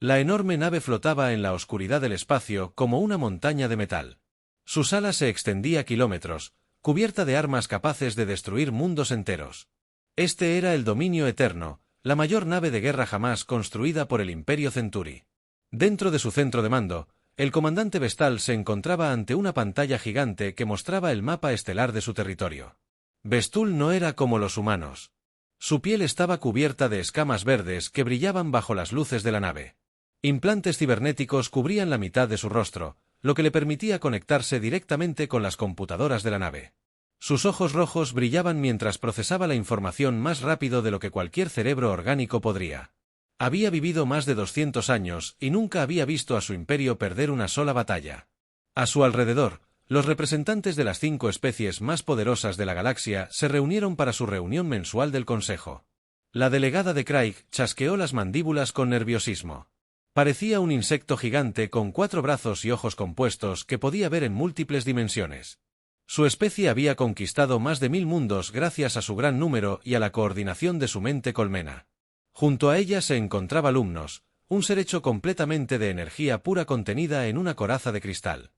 La enorme nave flotaba en la oscuridad del espacio como una montaña de metal. Su ala se extendía kilómetros, cubierta de armas capaces de destruir mundos enteros. Este era el Dominio Eterno, la mayor nave de guerra jamás construida por el Imperio Centuri. Dentro de su centro de mando, el comandante Vestal se encontraba ante una pantalla gigante que mostraba el mapa estelar de su territorio. Vestul no era como los humanos. Su piel estaba cubierta de escamas verdes que brillaban bajo las luces de la nave. Implantes cibernéticos cubrían la mitad de su rostro, lo que le permitía conectarse directamente con las computadoras de la nave. Sus ojos rojos brillaban mientras procesaba la información más rápido de lo que cualquier cerebro orgánico podría. Había vivido más de 200 años y nunca había visto a su imperio perder una sola batalla. A su alrededor, los representantes de las 5 especies más poderosas de la galaxia se reunieron para su reunión mensual del Consejo. La delegada de Craig chasqueó las mandíbulas con nerviosismo. Parecía un insecto gigante con 4 brazos y ojos compuestos que podía ver en múltiples dimensiones. Su especie había conquistado más de 1000 mundos gracias a su gran número y a la coordinación de su mente colmena. Junto a ella se encontraba Lumnos, un ser hecho completamente de energía pura contenida en una coraza de cristal.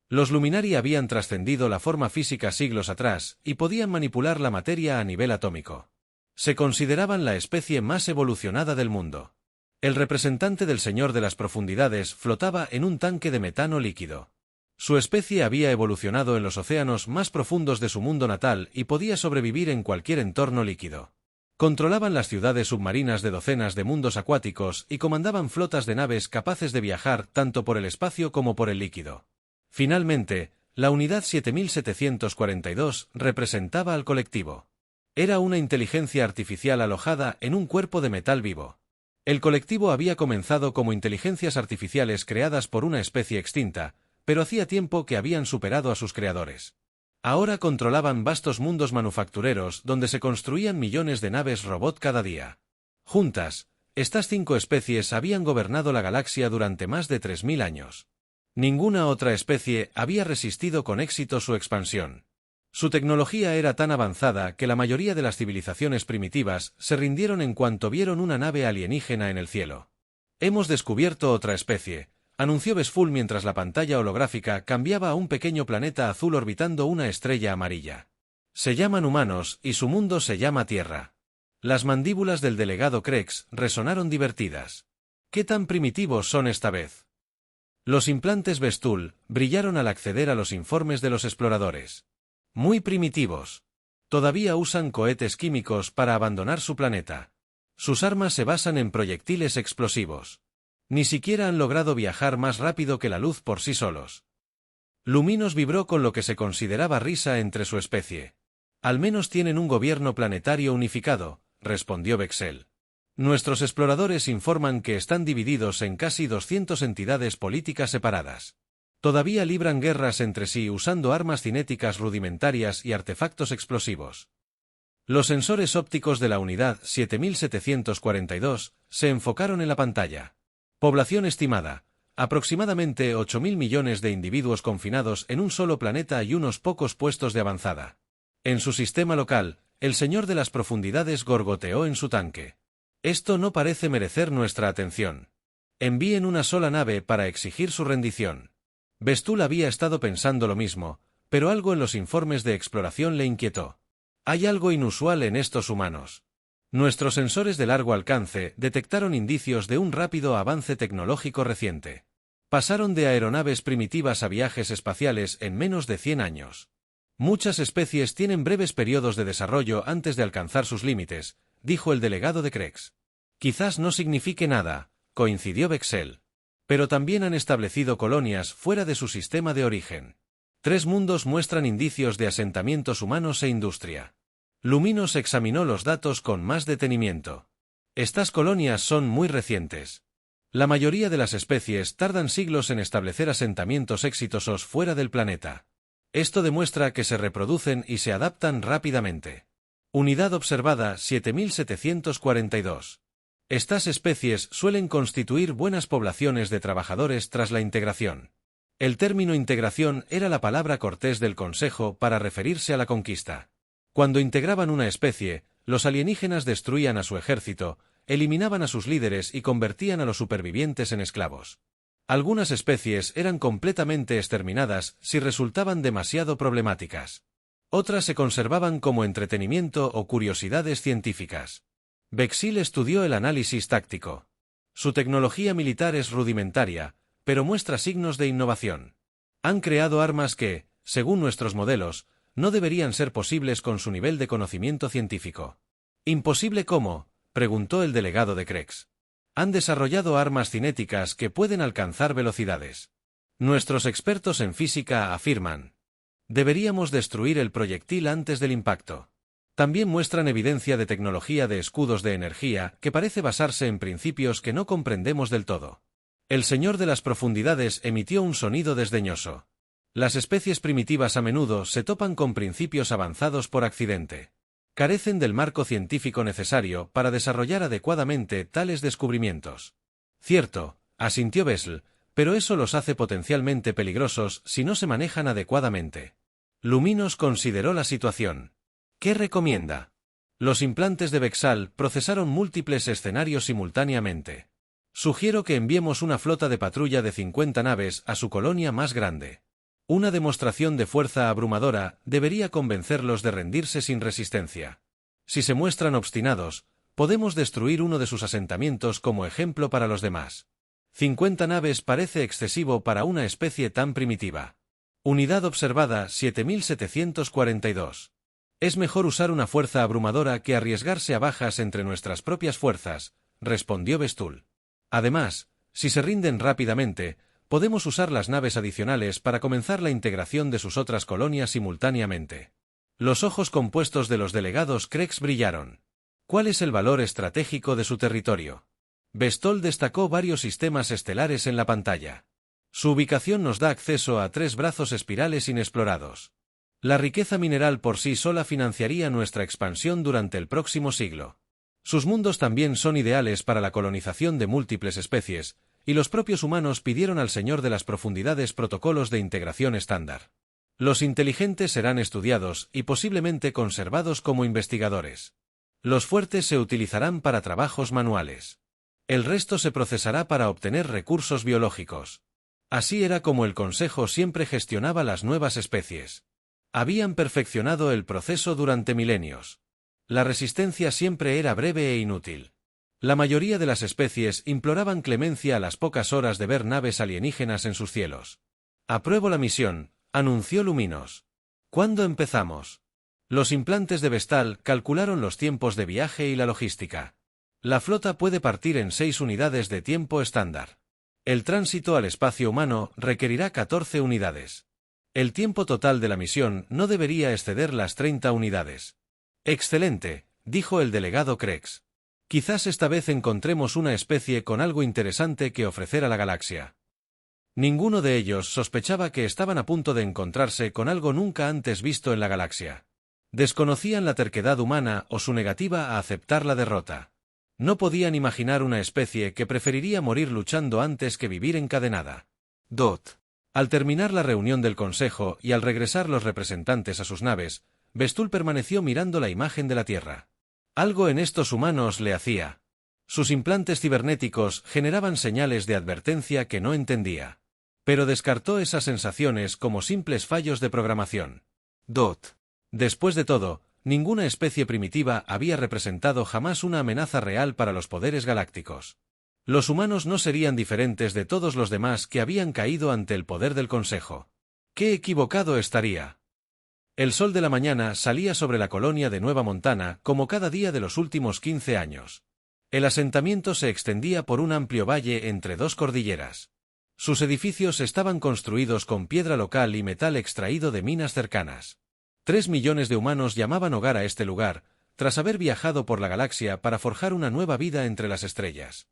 Los Luminari habían trascendido la forma física siglos atrás y podían manipular la materia a nivel atómico. Se consideraban la especie más evolucionada del mundo. El representante del Señor de las Profundidades flotaba en un tanque de metano líquido. Su especie había evolucionado en los océanos más profundos de su mundo natal y podía sobrevivir en cualquier entorno líquido. Controlaban las ciudades submarinas de docenas de mundos acuáticos y comandaban flotas de naves capaces de viajar tanto por el espacio como por el líquido. Finalmente, la Unidad 7742 representaba al colectivo. Era una inteligencia artificial alojada en un cuerpo de metal vivo. El colectivo había comenzado como inteligencias artificiales creadas por una especie extinta, pero hacía tiempo que habían superado a sus creadores. Ahora controlaban vastos mundos manufactureros donde se construían millones de naves robot cada día. Juntas, estas 5 especies habían gobernado la galaxia durante más de 3000 años. Ninguna otra especie había resistido con éxito su expansión. Su tecnología era tan avanzada que la mayoría de las civilizaciones primitivas se rindieron en cuanto vieron una nave alienígena en el cielo. «Hemos descubierto otra especie», anunció Vesful mientras la pantalla holográfica cambiaba a un pequeño planeta azul orbitando una estrella amarilla. «Se llaman humanos y su mundo se llama Tierra». Las mandíbulas del delegado Krex resonaron divertidas. «¿Qué tan primitivos son esta vez?». Los implantes Vestul brillaron al acceder a los informes de los exploradores. «Muy primitivos. Todavía usan cohetes químicos para abandonar su planeta. Sus armas se basan en proyectiles explosivos. Ni siquiera han logrado viajar más rápido que la luz por sí solos». Luminos vibró con lo que se consideraba risa entre su especie. «Al menos tienen un gobierno planetario unificado», respondió Vexel. «Nuestros exploradores informan que están divididos en casi 200 entidades políticas separadas. Todavía libran guerras entre sí usando armas cinéticas rudimentarias y artefactos explosivos». Los sensores ópticos de la Unidad 7742 se enfocaron en la pantalla. Población estimada: aproximadamente 8.000 millones de individuos confinados en un solo planeta y unos pocos puestos de avanzada. En su sistema local, el Señor de las Profundidades gorgoteó en su tanque. «Esto no parece merecer nuestra atención. Envíen una sola nave para exigir su rendición». Vestul había estado pensando lo mismo, pero algo en los informes de exploración le inquietó. «Hay algo inusual en estos humanos. Nuestros sensores de largo alcance detectaron indicios de un rápido avance tecnológico reciente. Pasaron de aeronaves primitivas a viajes espaciales en menos de 100 años. Muchas especies tienen breves periodos de desarrollo antes de alcanzar sus límites», dijo el delegado de Krex. «Quizás no signifique nada», coincidió Vexel. «Pero también han establecido colonias fuera de su sistema de origen. 3 mundos muestran indicios de asentamientos humanos e industria». Luminos examinó los datos con más detenimiento. «Estas colonias son muy recientes. La mayoría de las especies tardan siglos en establecer asentamientos exitosos fuera del planeta. Esto demuestra que se reproducen y se adaptan rápidamente». Unidad observada 7742. Estas especies suelen constituir buenas poblaciones de trabajadores tras la integración. El término integración era la palabra cortés del Consejo para referirse a la conquista. Cuando integraban una especie, los alienígenas destruían a su ejército, eliminaban a sus líderes y convertían a los supervivientes en esclavos. Algunas especies eran completamente exterminadas si resultaban demasiado problemáticas. Otras se conservaban como entretenimiento o curiosidades científicas. Bexil estudió el análisis táctico. Su tecnología militar es rudimentaria, pero muestra signos de innovación. Han creado armas que, según nuestros modelos, no deberían ser posibles con su nivel de conocimiento científico. ¿Imposible cómo?, preguntó el delegado de Krex. Han desarrollado armas cinéticas que pueden alcanzar velocidades. Nuestros expertos en física afirman: deberíamos destruir el proyectil antes del impacto. También muestran evidencia de tecnología de escudos de energía que parece basarse en principios que no comprendemos del todo. El señor de las profundidades emitió un sonido desdeñoso. Las especies primitivas a menudo se topan con principios avanzados por accidente. Carecen del marco científico necesario para desarrollar adecuadamente tales descubrimientos. Cierto, asintió Bessel, pero eso los hace potencialmente peligrosos si no se manejan adecuadamente. Luminos consideró la situación. ¿Qué recomienda? Los implantes de Bexal procesaron múltiples escenarios simultáneamente. Sugiero que enviemos una flota de patrulla de 50 naves a su colonia más grande. Una demostración de fuerza abrumadora debería convencerlos de rendirse sin resistencia. Si se muestran obstinados, podemos destruir uno de sus asentamientos como ejemplo para los demás. 50 naves parece excesivo para una especie tan primitiva. Unidad observada 7742. Es mejor usar una fuerza abrumadora que arriesgarse a bajas entre nuestras propias fuerzas, respondió Bestul. Además, si se rinden rápidamente, podemos usar las naves adicionales para comenzar la integración de sus otras colonias simultáneamente. Los ojos compuestos de los delegados Krex brillaron. ¿Cuál es el valor estratégico de su territorio? Bestol destacó varios sistemas estelares en la pantalla. Su ubicación nos da acceso a 3 brazos espirales inexplorados. La riqueza mineral por sí sola financiaría nuestra expansión durante el próximo siglo. Sus mundos también son ideales para la colonización de múltiples especies, y los propios humanos pidieron al Señor de las Profundidades protocolos de integración estándar. Los inteligentes serán estudiados y posiblemente conservados como investigadores. Los fuertes se utilizarán para trabajos manuales. El resto se procesará para obtener recursos biológicos. Así era como el Consejo siempre gestionaba las nuevas especies. Habían perfeccionado el proceso durante milenios. La resistencia siempre era breve e inútil. La mayoría de las especies imploraban clemencia a las pocas horas de ver naves alienígenas en sus cielos. «Apruebo la misión», anunció Luminos. «¿Cuándo empezamos?» Los implantes de Vestal calcularon los tiempos de viaje y la logística. La flota puede partir en 6 unidades de tiempo estándar. El tránsito al espacio humano requerirá 14 unidades. El tiempo total de la misión no debería exceder las 30 unidades. «Excelente», dijo el delegado Krex. «Quizás esta vez encontremos una especie con algo interesante que ofrecer a la galaxia». Ninguno de ellos sospechaba que estaban a punto de encontrarse con algo nunca antes visto en la galaxia. Desconocían la terquedad humana o su negativa a aceptar la derrota. No podían imaginar una especie que preferiría morir luchando antes que vivir encadenada. Al terminar la reunión del Consejo y al regresar los representantes a sus naves, Bestul permaneció mirando la imagen de la Tierra. Algo en estos humanos le hacía. Sus implantes cibernéticos generaban señales de advertencia que no entendía. Pero descartó esas sensaciones como simples fallos de programación. Después de todo, ninguna especie primitiva había representado jamás una amenaza real para los poderes galácticos. Los humanos no serían diferentes de todos los demás que habían caído ante el poder del Consejo. ¡Qué equivocado estaría! El sol de la mañana salía sobre la colonia de Nueva Montana como cada día de los últimos 15 años. El asentamiento se extendía por un amplio valle entre 2 cordilleras. Sus edificios estaban construidos con piedra local y metal extraído de minas cercanas. 3 millones de humanos llamaban hogar a este lugar, tras haber viajado por la galaxia para forjar una nueva vida entre las estrellas.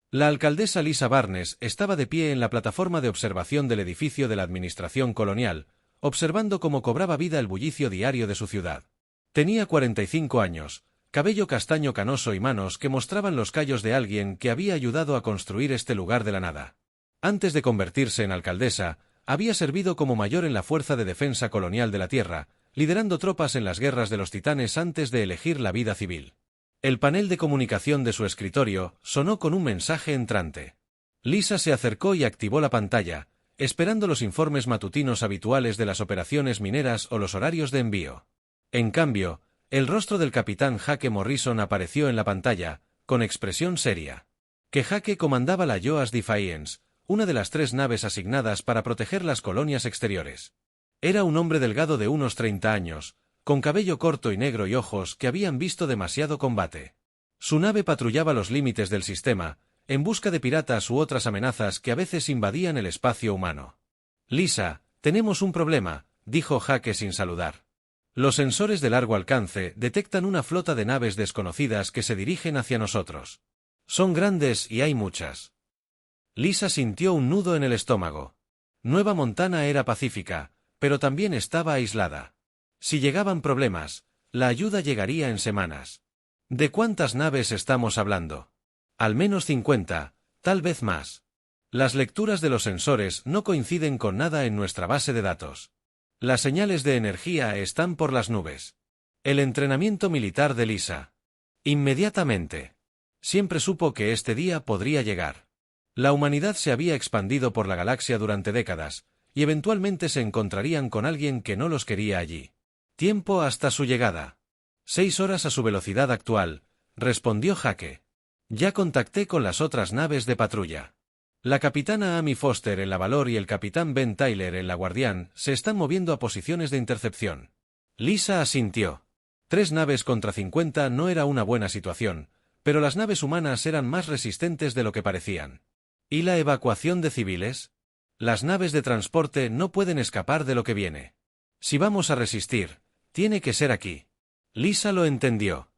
La alcaldesa Lisa Barnes estaba de pie en la plataforma de observación del edificio de la administración colonial, observando cómo cobraba vida el bullicio diario de su ciudad. Tenía 45 años, cabello castaño canoso y manos que mostraban los callos de alguien que había ayudado a construir este lugar de la nada. Antes de convertirse en alcaldesa, había servido como mayor en la Fuerza de Defensa Colonial de la Tierra, liderando tropas en las guerras de los titanes antes de elegir la vida civil. El panel de comunicación de su escritorio sonó con un mensaje entrante. Lisa se acercó y activó la pantalla, esperando los informes matutinos habituales de las operaciones mineras o los horarios de envío. En cambio, el rostro del capitán Jake Morrison apareció en la pantalla, con expresión seria. Que Jake comandaba la USS Defiance, una de las 3 naves asignadas para proteger las colonias exteriores. Era un hombre delgado de unos 30 años, con cabello corto y negro y ojos que habían visto demasiado combate. Su nave patrullaba los límites del sistema, en busca de piratas u otras amenazas que a veces invadían el espacio humano. Lisa, tenemos un problema, dijo Jake sin saludar. Los sensores de largo alcance detectan una flota de naves desconocidas que se dirigen hacia nosotros. Son grandes y hay muchas. Lisa sintió un nudo en el estómago. Nueva Montana era pacífica, pero también estaba aislada. Si llegaban problemas, la ayuda llegaría en semanas. ¿De cuántas naves estamos hablando? Al menos 50, tal vez más. Las lecturas de los sensores no coinciden con nada en nuestra base de datos. Las señales de energía están por las nubes. El entrenamiento militar de Lisa. Inmediatamente. Siempre supo que este día podría llegar. La humanidad se había expandido por la galaxia durante décadas, y eventualmente se encontrarían con alguien que no los quería allí. Tiempo hasta su llegada. 6 horas a su velocidad actual, respondió Jake. Ya contacté con las otras naves de patrulla. La capitana Amy Foster en la Valor y el capitán Ben Tyler en la Guardián se están moviendo a posiciones de intercepción. Lisa asintió. 3 naves contra 50 no era una buena situación, pero las naves humanas eran más resistentes de lo que parecían. ¿Y la evacuación de civiles? Las naves de transporte no pueden escapar de lo que viene. Si vamos a resistir, tiene que ser aquí. Lisa lo entendió.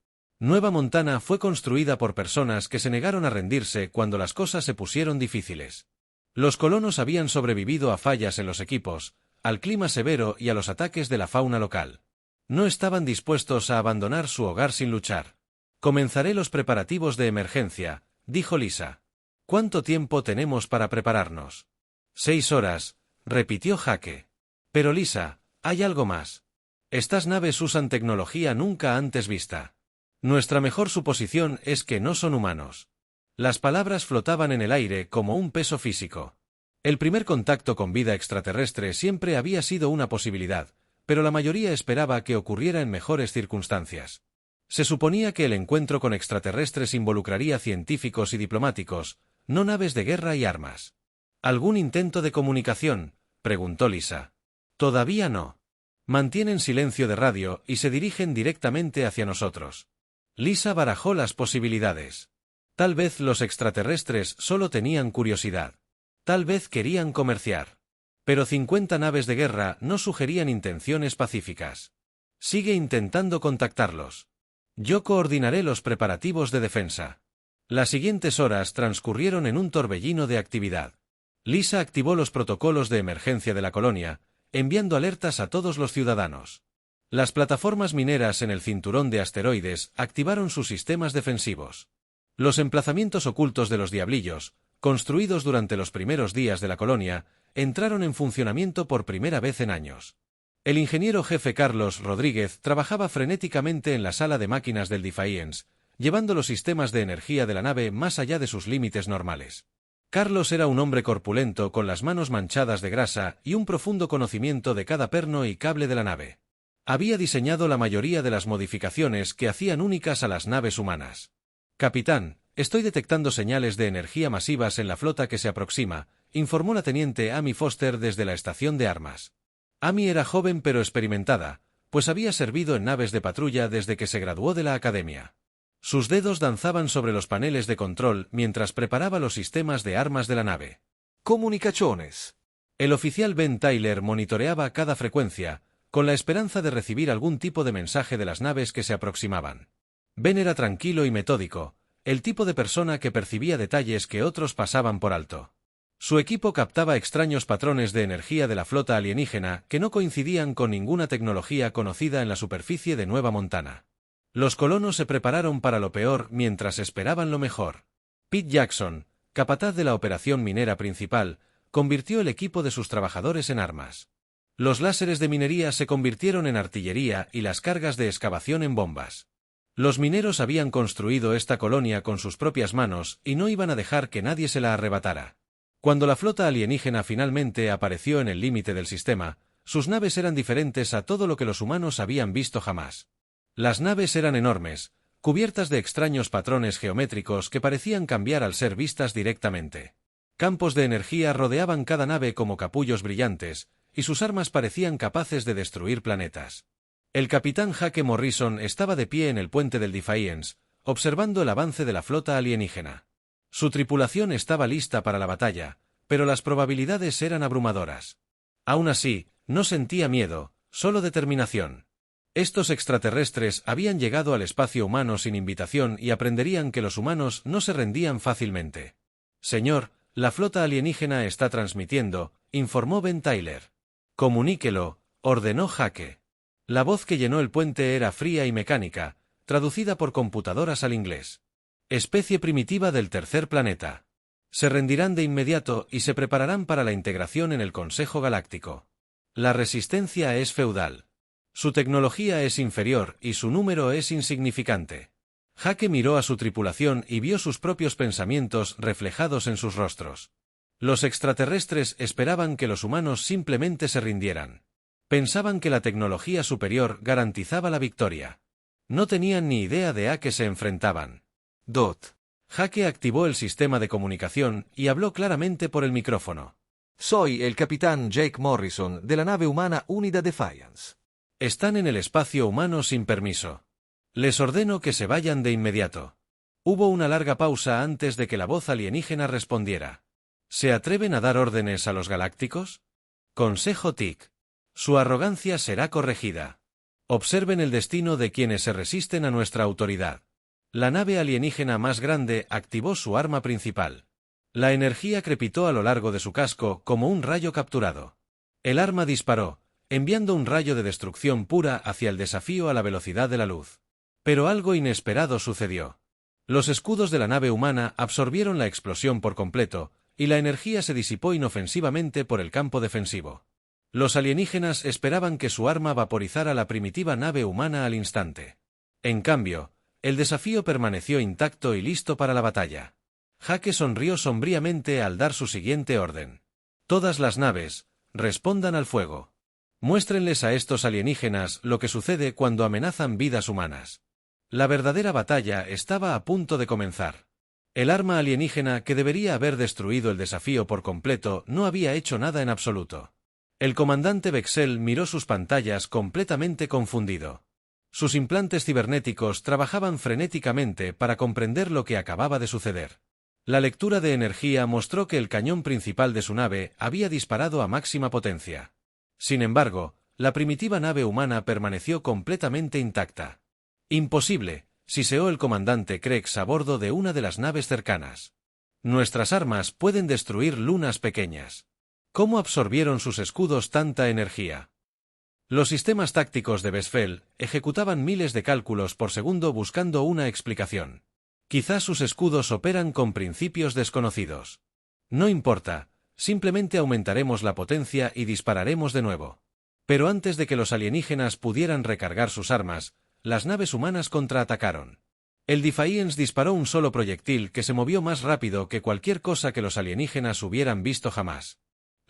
Nueva Montana fue construida por personas que se negaron a rendirse cuando las cosas se pusieron difíciles. Los colonos habían sobrevivido a fallas en los equipos, al clima severo y a los ataques de la fauna local. No estaban dispuestos a abandonar su hogar sin luchar. Comenzaré los preparativos de emergencia, dijo Lisa. ¿Cuánto tiempo tenemos para prepararnos? 6 horas, repitió Jake. Pero Lisa, hay algo más. Estas naves usan tecnología nunca antes vista. Nuestra mejor suposición es que no son humanos. Las palabras flotaban en el aire como un peso físico. El primer contacto con vida extraterrestre siempre había sido una posibilidad, pero la mayoría esperaba que ocurriera en mejores circunstancias. Se suponía que el encuentro con extraterrestres involucraría científicos y diplomáticos, no naves de guerra y armas. ¿Algún intento de comunicación?, preguntó Lisa. Todavía no. Mantienen silencio de radio y se dirigen directamente hacia nosotros. Lisa barajó las posibilidades. Tal vez los extraterrestres solo tenían curiosidad. Tal vez querían comerciar. Pero 50 naves de guerra no sugerían intenciones pacíficas. Sigue intentando contactarlos. Yo coordinaré los preparativos de defensa. Las siguientes horas transcurrieron en un torbellino de actividad. Lisa activó los protocolos de emergencia de la colonia, enviando alertas a todos los ciudadanos. Las plataformas mineras en el cinturón de asteroides activaron sus sistemas defensivos. Los emplazamientos ocultos de los diablillos, construidos durante los primeros días de la colonia, entraron en funcionamiento por primera vez en años. El ingeniero jefe Carlos Rodríguez trabajaba frenéticamente en la sala de máquinas del Defiance, llevando los sistemas de energía de la nave más allá de sus límites normales. Carlos era un hombre corpulento con las manos manchadas de grasa y un profundo conocimiento de cada perno y cable de la nave. Había diseñado la mayoría de las modificaciones que hacían únicas a las naves humanas. «Capitán, estoy detectando señales de energía masivas en la flota que se aproxima», informó la teniente Amy Foster desde la estación de armas. Amy era joven pero experimentada, pues había servido en naves de patrulla desde que se graduó de la academia. Sus dedos danzaban sobre los paneles de control mientras preparaba los sistemas de armas de la nave. «Comunicaciones». El oficial Ben Tyler monitoreaba cada frecuencia, con la esperanza de recibir algún tipo de mensaje de las naves que se aproximaban. Ben era tranquilo y metódico, el tipo de persona que percibía detalles que otros pasaban por alto. Su equipo captaba extraños patrones de energía de la flota alienígena que no coincidían con ninguna tecnología conocida en la superficie de Nueva Montana. Los colonos se prepararon para lo peor mientras esperaban lo mejor. Pete Jackson, capataz de la operación minera principal, convirtió el equipo de sus trabajadores en armas. Los láseres de minería se convirtieron en artillería y las cargas de excavación en bombas. Los mineros habían construido esta colonia con sus propias manos y no iban a dejar que nadie se la arrebatara. Cuando la flota alienígena finalmente apareció en el límite del sistema, sus naves eran diferentes a todo lo que los humanos habían visto jamás. Las naves eran enormes, cubiertas de extraños patrones geométricos que parecían cambiar al ser vistas directamente. Campos de energía rodeaban cada nave como capullos brillantes, y sus armas parecían capaces de destruir planetas. El capitán Jake Morrison estaba de pie en el puente del Defiance, observando el avance de la flota alienígena. Su tripulación estaba lista para la batalla, pero las probabilidades eran abrumadoras. Aún así, no sentía miedo, solo determinación. Estos extraterrestres habían llegado al espacio humano sin invitación y aprenderían que los humanos no se rendían fácilmente. Señor, la flota alienígena está transmitiendo, informó Ben Tyler. Comuníquelo, ordenó Jake. La voz que llenó el puente era fría y mecánica, traducida por computadoras al inglés. Especie primitiva del tercer planeta. Se rendirán de inmediato y se prepararán para la integración en el Consejo Galáctico. La resistencia es feudal. Su tecnología es inferior y su número es insignificante. Jake miró a su tripulación y vio sus propios pensamientos reflejados en sus rostros. Los extraterrestres esperaban que los humanos simplemente se rindieran. Pensaban que la tecnología superior garantizaba la victoria. No tenían ni idea de a qué se enfrentaban. Jake activó el sistema de comunicación y habló claramente por el micrófono. Soy el capitán Jake Morrison de la nave humana Unida Defiance. Están en el espacio humano sin permiso. Les ordeno que se vayan de inmediato. Hubo una larga pausa antes de que la voz alienígena respondiera. ¿Se atreven a dar órdenes a los galácticos? Consejo TIC. Su arrogancia será corregida. Observen el destino de quienes se resisten a nuestra autoridad. La nave alienígena más grande activó su arma principal. La energía crepitó a lo largo de su casco como un rayo capturado. El arma disparó, enviando un rayo de destrucción pura hacia el desafío a la velocidad de la luz. Pero algo inesperado sucedió. Los escudos de la nave humana absorbieron la explosión por completo, y la energía se disipó inofensivamente por el campo defensivo. Los alienígenas esperaban que su arma vaporizara la primitiva nave humana al instante. En cambio, el desafío permaneció intacto y listo para la batalla. Jake sonrió sombríamente al dar su siguiente orden. Todas las naves, respondan al fuego. Muéstrenles a estos alienígenas lo que sucede cuando amenazan vidas humanas. La verdadera batalla estaba a punto de comenzar. El arma alienígena que debería haber destruido el desafío por completo no había hecho nada en absoluto. El comandante Bexel miró sus pantallas completamente confundido. Sus implantes cibernéticos trabajaban frenéticamente para comprender lo que acababa de suceder. La lectura de energía mostró que el cañón principal de su nave había disparado a máxima potencia. Sin embargo, la primitiva nave humana permaneció completamente intacta. Imposible, siseó el comandante Krex a bordo de una de las naves cercanas. Nuestras armas pueden destruir lunas pequeñas. ¿Cómo absorbieron sus escudos tanta energía? Los sistemas tácticos de Bexel ejecutaban miles de cálculos por segundo buscando una explicación. Quizás sus escudos operan con principios desconocidos. No importa, simplemente aumentaremos la potencia y dispararemos de nuevo. Pero antes de que los alienígenas pudieran recargar sus armas, las naves humanas contraatacaron. El Defiance disparó un solo proyectil que se movió más rápido que cualquier cosa que los alienígenas hubieran visto jamás.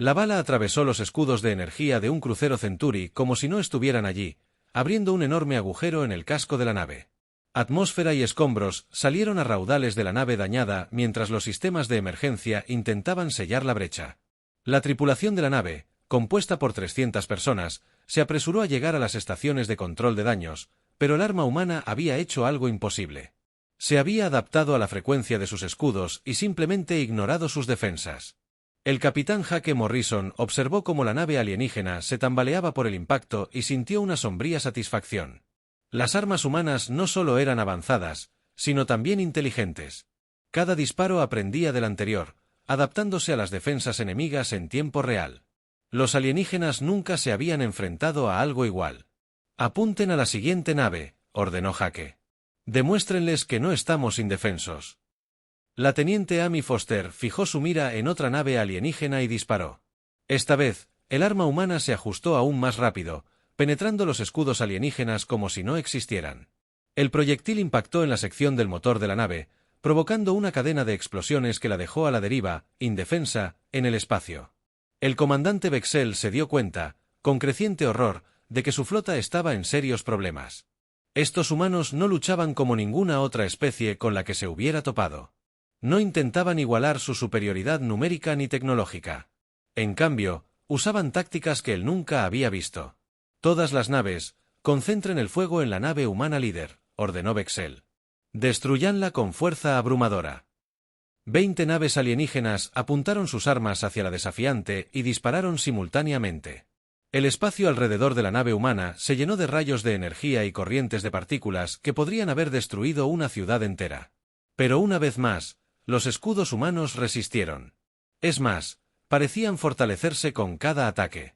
La bala atravesó los escudos de energía de un crucero Century como si no estuvieran allí, abriendo un enorme agujero en el casco de la nave. Atmósfera y escombros salieron a raudales de la nave dañada mientras los sistemas de emergencia intentaban sellar la brecha. La tripulación de la nave, compuesta por 300 personas, se apresuró a llegar a las estaciones de control de daños, pero el arma humana había hecho algo imposible. Se había adaptado a la frecuencia de sus escudos y simplemente ignorado sus defensas. El capitán Jake Morrison observó cómo la nave alienígena se tambaleaba por el impacto y sintió una sombría satisfacción. Las armas humanas no solo eran avanzadas, sino también inteligentes. Cada disparo aprendía del anterior, adaptándose a las defensas enemigas en tiempo real. Los alienígenas nunca se habían enfrentado a algo igual. Apunten a la siguiente nave, ordenó Jake. Demuéstrenles que no estamos indefensos. La teniente Amy Foster fijó su mira en otra nave alienígena y disparó. Esta vez, el arma humana se ajustó aún más rápido, penetrando los escudos alienígenas como si no existieran. El proyectil impactó en la sección del motor de la nave, provocando una cadena de explosiones que la dejó a la deriva, indefensa, en el espacio. El comandante Bexel se dio cuenta, con creciente horror, de que su flota estaba en serios problemas. Estos humanos no luchaban como ninguna otra especie con la que se hubiera topado. No intentaban igualar su superioridad numérica ni tecnológica. En cambio, usaban tácticas que él nunca había visto. Todas las naves, concentren el fuego en la nave humana líder, ordenó Bexel. Destruyanla con fuerza abrumadora. 20 naves alienígenas apuntaron sus armas hacia la desafiante y dispararon simultáneamente. El espacio alrededor de la nave humana se llenó de rayos de energía y corrientes de partículas que podrían haber destruido una ciudad entera. Pero una vez más, los escudos humanos resistieron. Es más, parecían fortalecerse con cada ataque.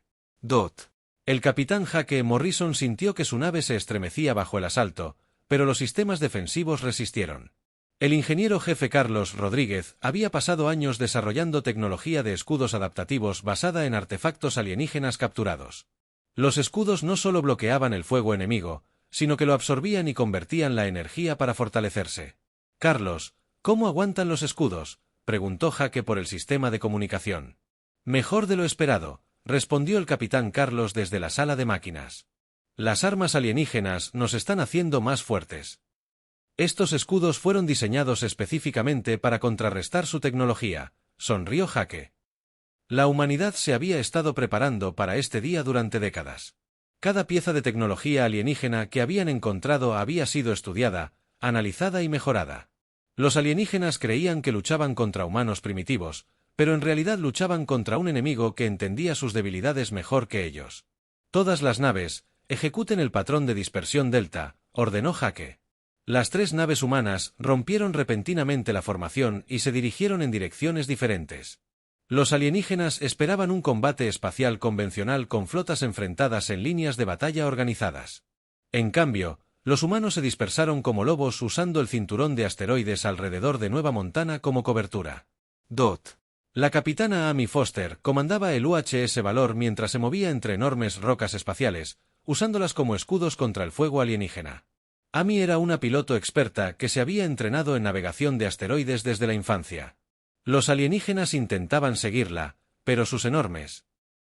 El capitán Jake Morrison sintió que su nave se estremecía bajo el asalto, pero los sistemas defensivos resistieron. El ingeniero jefe Carlos Rodríguez había pasado años desarrollando tecnología de escudos adaptativos basada en artefactos alienígenas capturados. Los escudos no solo bloqueaban el fuego enemigo, sino que lo absorbían y convertían la energía para fortalecerse. Carlos, ¿cómo aguantan los escudos?, preguntó Jake por el sistema de comunicación. Mejor de lo esperado, respondió el capitán Carlos desde la sala de máquinas. Las armas alienígenas nos están haciendo más fuertes. Estos escudos fueron diseñados específicamente para contrarrestar su tecnología, sonrió Jake. La humanidad se había estado preparando para este día durante décadas. Cada pieza de tecnología alienígena que habían encontrado había sido estudiada, analizada y mejorada. Los alienígenas creían que luchaban contra humanos primitivos, pero en realidad luchaban contra un enemigo que entendía sus debilidades mejor que ellos. Todas las naves, ejecuten el patrón de dispersión Delta, ordenó Jake. Las 3 naves humanas rompieron repentinamente la formación y se dirigieron en direcciones diferentes. Los alienígenas esperaban un combate espacial convencional con flotas enfrentadas en líneas de batalla organizadas. En cambio, los humanos se dispersaron como lobos usando el cinturón de asteroides alrededor de Nueva Montana como cobertura. La capitana Amy Foster comandaba el UHS Valor mientras se movía entre enormes rocas espaciales, usándolas como escudos contra el fuego alienígena. Amy era una piloto experta que se había entrenado en navegación de asteroides desde la infancia. Los alienígenas intentaban seguirla, pero sus enormes.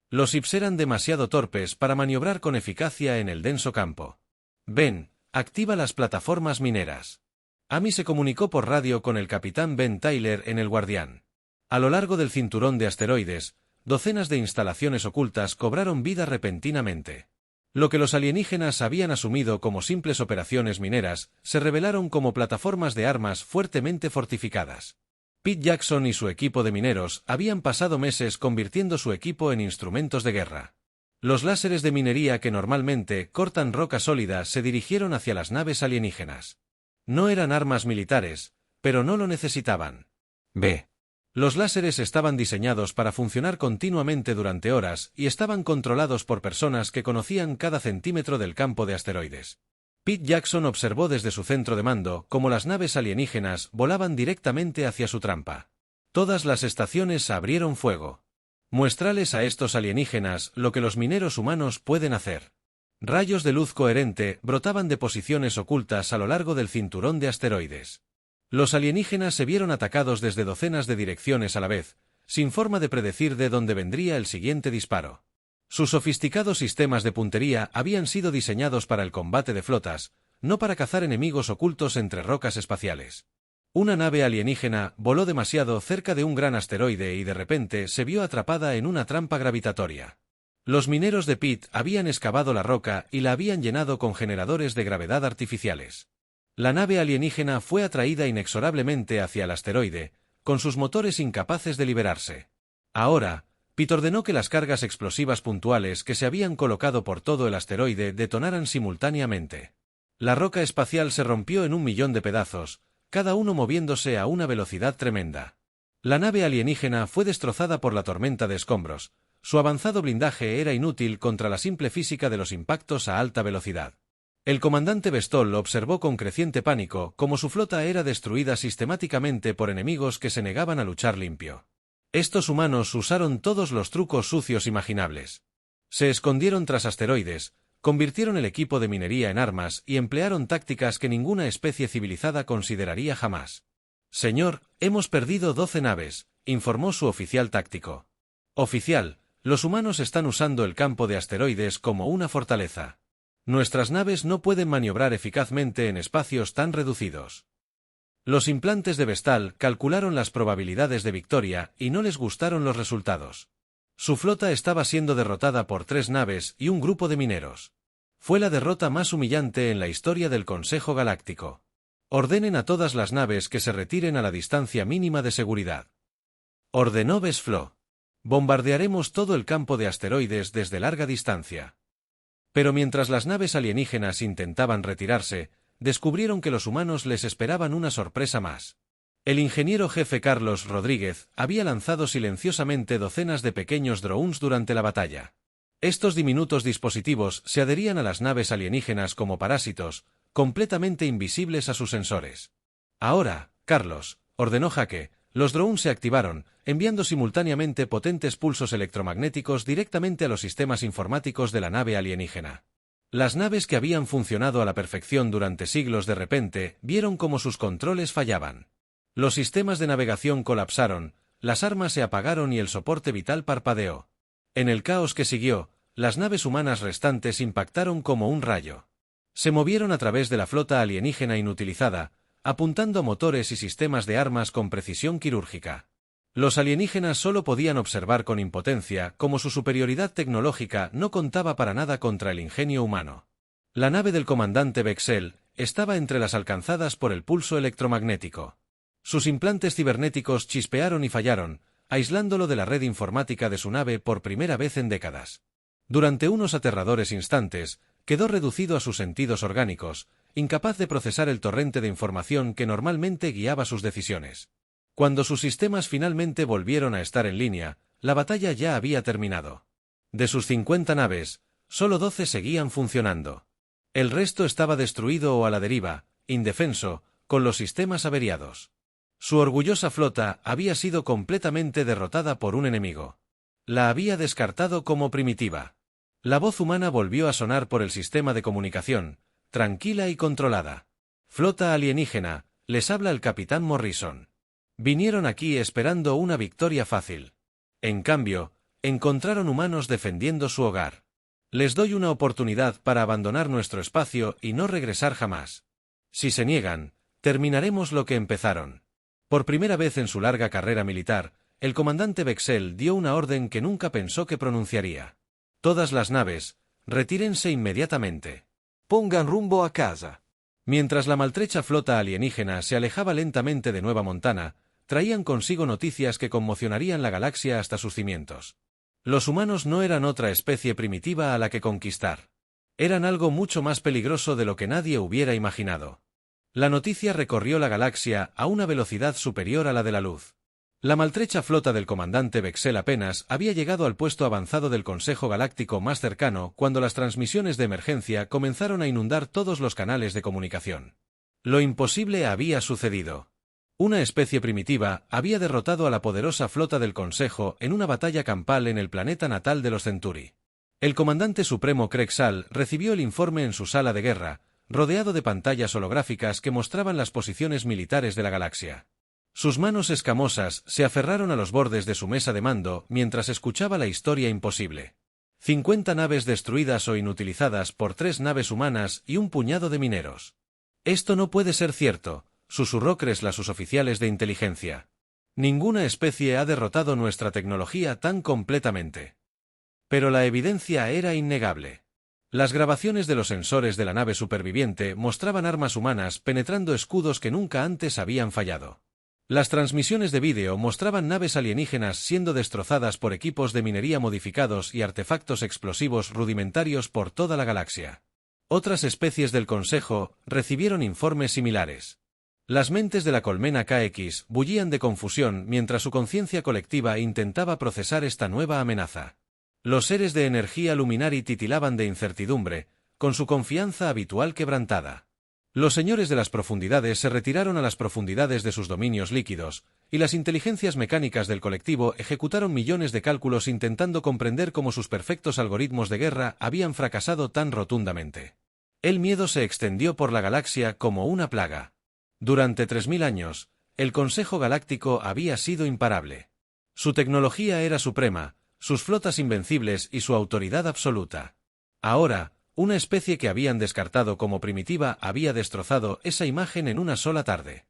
Los IPS eran demasiado torpes para maniobrar con eficacia en el denso campo. Ben, activa las plataformas mineras. Amy se comunicó por radio con el capitán Ben Tyler en el Guardián. A lo largo del cinturón de asteroides, docenas de instalaciones ocultas cobraron vida repentinamente. Lo que los alienígenas habían asumido como simples operaciones mineras, se revelaron como plataformas de armas fuertemente fortificadas. Pete Jackson y su equipo de mineros habían pasado meses convirtiendo su equipo en instrumentos de guerra. Los láseres de minería que normalmente cortan roca sólida se dirigieron hacia las naves alienígenas. No eran armas militares, pero no lo necesitaban. Los láseres estaban diseñados para funcionar continuamente durante horas y estaban controlados por personas que conocían cada centímetro del campo de asteroides. Pete Jackson observó desde su centro de mando cómo las naves alienígenas volaban directamente hacia su trampa. Todas las estaciones abrieron fuego. Muéstrales a estos alienígenas lo que los mineros humanos pueden hacer. Rayos de luz coherente brotaban de posiciones ocultas a lo largo del cinturón de asteroides. Los alienígenas se vieron atacados desde docenas de direcciones a la vez, sin forma de predecir de dónde vendría el siguiente disparo. Sus sofisticados sistemas de puntería habían sido diseñados para el combate de flotas, no para cazar enemigos ocultos entre rocas espaciales. Una nave alienígena voló demasiado cerca de un gran asteroide y de repente se vio atrapada en una trampa gravitatoria. Los mineros de Pete habían excavado la roca y la habían llenado con generadores de gravedad artificiales. La nave alienígena fue atraída inexorablemente hacia el asteroide, con sus motores incapaces de liberarse. Ahora, Pete ordenó que las cargas explosivas puntuales que se habían colocado por todo el asteroide detonaran simultáneamente. La roca espacial se rompió en 1.000.000 de pedazos, cada uno moviéndose a una velocidad tremenda. La nave alienígena fue destrozada por la tormenta de escombros. Su avanzado blindaje era inútil contra la simple física de los impactos a alta velocidad. El comandante Bestol observó con creciente pánico cómo su flota era destruida sistemáticamente por enemigos que se negaban a luchar limpio. Estos humanos usaron todos los trucos sucios imaginables. Se escondieron tras asteroides, convirtieron el equipo de minería en armas y emplearon tácticas que ninguna especie civilizada consideraría jamás. Señor, hemos perdido 12 naves, informó su oficial táctico. Oficial, los humanos están usando el campo de asteroides como una fortaleza. Nuestras naves no pueden maniobrar eficazmente en espacios tan reducidos. Los implantes de Vestal calcularon las probabilidades de victoria y no les gustaron los resultados. Su flota estaba siendo derrotada por 3 naves y un grupo de mineros. Fue la derrota más humillante en la historia del Consejo Galáctico. Ordenen a todas las naves que se retiren a la distancia mínima de seguridad. Ordenó Vesflo. Bombardearemos todo el campo de asteroides desde larga distancia. Pero mientras las naves alienígenas intentaban retirarse, descubrieron que los humanos les esperaban una sorpresa más. El ingeniero jefe Carlos Rodríguez había lanzado silenciosamente docenas de pequeños drones durante la batalla. Estos diminutos dispositivos se adherían a las naves alienígenas como parásitos, completamente invisibles a sus sensores. Ahora, Carlos, ordenó Jaque, los drones se activaron, enviando simultáneamente potentes pulsos electromagnéticos directamente a los sistemas informáticos de la nave alienígena. Las naves que habían funcionado a la perfección durante siglos de repente vieron cómo sus controles fallaban. Los sistemas de navegación colapsaron, las armas se apagaron y el soporte vital parpadeó. En el caos que siguió, las naves humanas restantes impactaron como un rayo. Se movieron a través de la flota alienígena inutilizada, apuntando a motores y sistemas de armas con precisión quirúrgica. Los alienígenas solo podían observar con impotencia cómo su superioridad tecnológica no contaba para nada contra el ingenio humano. La nave del comandante Bexel estaba entre las alcanzadas por el pulso electromagnético. Sus implantes cibernéticos chispearon y fallaron, aislándolo de la red informática de su nave por primera vez en décadas. Durante unos aterradores instantes, quedó reducido a sus sentidos orgánicos, incapaz de procesar el torrente de información que normalmente guiaba sus decisiones. Cuando sus sistemas finalmente volvieron a estar en línea, la batalla ya había terminado. De sus 50 naves, solo 12 seguían funcionando. El resto estaba destruido o a la deriva, indefenso, con los sistemas averiados. Su orgullosa flota había sido completamente derrotada por un enemigo. La había descartado como primitiva. La voz humana volvió a sonar por el sistema de comunicación, tranquila y controlada. Flota alienígena, les habla el capitán Morrison. Vinieron aquí esperando una victoria fácil. En cambio, encontraron humanos defendiendo su hogar. Les doy una oportunidad para abandonar nuestro espacio y no regresar jamás. Si se niegan, terminaremos lo que empezaron. Por primera vez en su larga carrera militar, el comandante Bexel dio una orden que nunca pensó que pronunciaría. Todas las naves, retírense inmediatamente. Pongan rumbo a casa. Mientras la maltrecha flota alienígena se alejaba lentamente de Nueva Montana, traían consigo noticias que conmocionarían la galaxia hasta sus cimientos. Los humanos no eran otra especie primitiva a la que conquistar. Eran algo mucho más peligroso de lo que nadie hubiera imaginado. La noticia recorrió la galaxia a una velocidad superior a la de la luz. La maltrecha flota del comandante Bexel apenas había llegado al puesto avanzado del Consejo Galáctico más cercano cuando las transmisiones de emergencia comenzaron a inundar todos los canales de comunicación. Lo imposible había sucedido. Una especie primitiva había derrotado a la poderosa flota del Consejo en una batalla campal en el planeta natal de los Centauri. El comandante supremo Craig Sall recibió el informe en su sala de guerra, rodeado de pantallas holográficas que mostraban las posiciones militares de la galaxia. Sus manos escamosas se aferraron a los bordes de su mesa de mando mientras escuchaba la historia imposible. 50 naves destruidas o inutilizadas por 3 naves humanas y un puñado de mineros. Esto no puede ser cierto, susurró Kresl a sus oficiales de inteligencia. Ninguna especie ha derrotado nuestra tecnología tan completamente. Pero la evidencia era innegable. Las grabaciones de los sensores de la nave superviviente mostraban armas humanas penetrando escudos que nunca antes habían fallado. Las transmisiones de vídeo mostraban naves alienígenas siendo destrozadas por equipos de minería modificados y artefactos explosivos rudimentarios por toda la galaxia. Otras especies del Consejo recibieron informes similares. Las mentes de la colmena KX bullían de confusión mientras su conciencia colectiva intentaba procesar esta nueva amenaza. Los seres de energía Luminari titilaban de incertidumbre, con su confianza habitual quebrantada. Los señores de las profundidades se retiraron a las profundidades de sus dominios líquidos, y las inteligencias mecánicas del colectivo ejecutaron millones de cálculos intentando comprender cómo sus perfectos algoritmos de guerra habían fracasado tan rotundamente. El miedo se extendió por la galaxia como una plaga. Durante 3000 años, el Consejo Galáctico había sido imparable. Su tecnología era suprema, sus flotas invencibles y su autoridad absoluta. Ahora, una especie que habían descartado como primitiva había destrozado esa imagen en una sola tarde.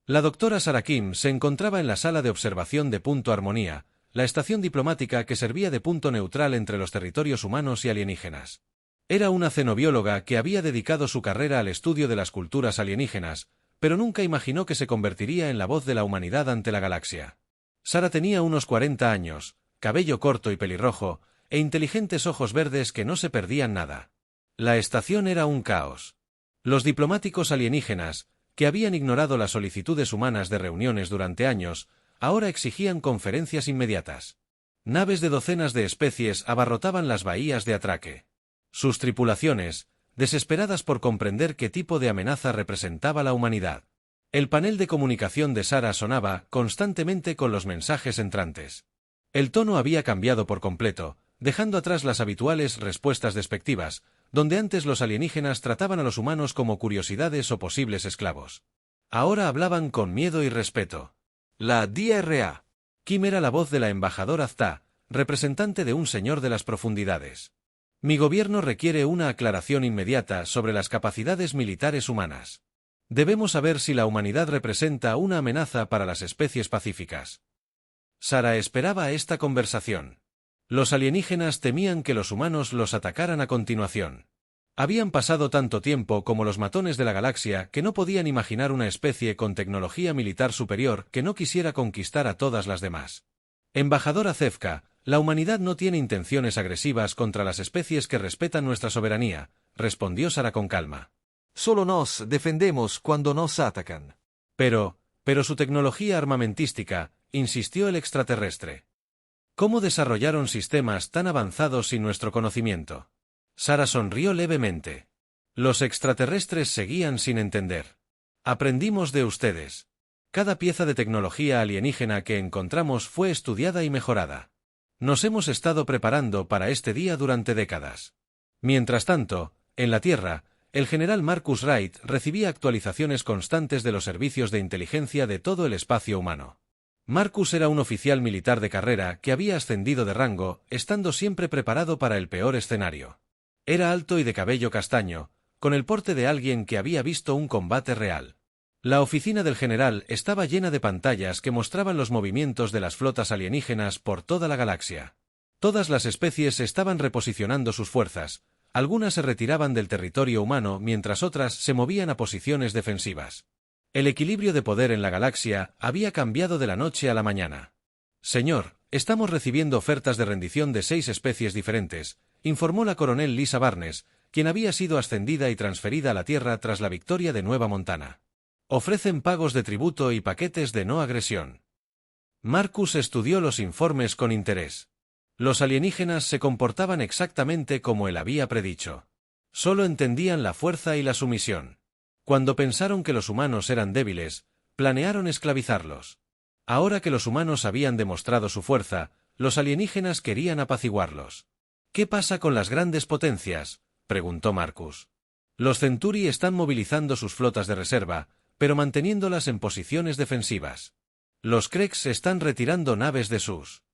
La doctora Sarah Kim se encontraba en la sala de observación de Punto Armonía, la estación diplomática que servía de punto neutral entre los territorios humanos y alienígenas. Era una xenobióloga que había dedicado su carrera al estudio de las culturas alienígenas, pero nunca imaginó que se convertiría en la voz de la humanidad ante la galaxia. Sarah tenía unos 40 años, cabello corto y pelirrojo, e inteligentes ojos verdes que no se perdían nada. La estación era un caos. Los diplomáticos alienígenas, que habían ignorado las solicitudes humanas de reuniones durante años, ahora exigían conferencias inmediatas. Naves de docenas de especies abarrotaban las bahías de atraque. Sus tripulaciones, desesperadas por comprender qué tipo de amenaza representaba la humanidad. El panel de comunicación de Sarah sonaba constantemente con los mensajes entrantes. El tono había cambiado por completo, dejando atrás las habituales respuestas despectivas, donde antes los alienígenas trataban a los humanos como curiosidades o posibles esclavos. Ahora hablaban con miedo y respeto. La DRA. Kim era la voz de la embajadora Azta, representante de un señor de las profundidades. Mi gobierno requiere una aclaración inmediata sobre las capacidades militares humanas. Debemos saber si la humanidad representa una amenaza para las especies pacíficas. Sarah esperaba esta conversación. Los alienígenas temían que los humanos los atacaran a continuación. Habían pasado tanto tiempo como los matones de la galaxia que no podían imaginar una especie con tecnología militar superior que no quisiera conquistar a todas las demás. Embajadora Zefka, la humanidad no tiene intenciones agresivas contra las especies que respetan nuestra soberanía, respondió Sarah con calma. Solo nos defendemos cuando nos atacan. Pero su tecnología armamentística, insistió el extraterrestre. ¿Cómo desarrollaron sistemas tan avanzados sin nuestro conocimiento? Sarah sonrió levemente. Los extraterrestres seguían sin entender. Aprendimos de ustedes. Cada pieza de tecnología alienígena que encontramos fue estudiada y mejorada. Nos hemos estado preparando para este día durante décadas. Mientras tanto, en la Tierra, el general Marcus Wright recibía actualizaciones constantes de los servicios de inteligencia de todo el espacio humano. Marcus era un oficial militar de carrera que había ascendido de rango, estando siempre preparado para el peor escenario. Era alto y de cabello castaño, con el porte de alguien que había visto un combate real. La oficina del general estaba llena de pantallas que mostraban los movimientos de las flotas alienígenas por toda la galaxia. Todas las especies estaban reposicionando sus fuerzas, algunas se retiraban del territorio humano mientras otras se movían a posiciones defensivas. El equilibrio de poder en la galaxia había cambiado de la noche a la mañana. Señor, estamos recibiendo ofertas de rendición de 6 especies diferentes, informó la coronel Lisa Barnes, quien había sido ascendida y transferida a la Tierra tras la victoria de Nueva Montana. Ofrecen pagos de tributo y paquetes de no agresión. Marcus estudió los informes con interés. Los alienígenas se comportaban exactamente como él había predicho. Solo entendían la fuerza y la sumisión. Cuando pensaron que los humanos eran débiles, planearon esclavizarlos. Ahora que los humanos habían demostrado su fuerza, los alienígenas querían apaciguarlos. ¿Qué pasa con las grandes potencias?, preguntó Marcus. Los Centuri están movilizando sus flotas de reserva, pero manteniéndolas en posiciones defensivas. Los Krex están retirando naves de sus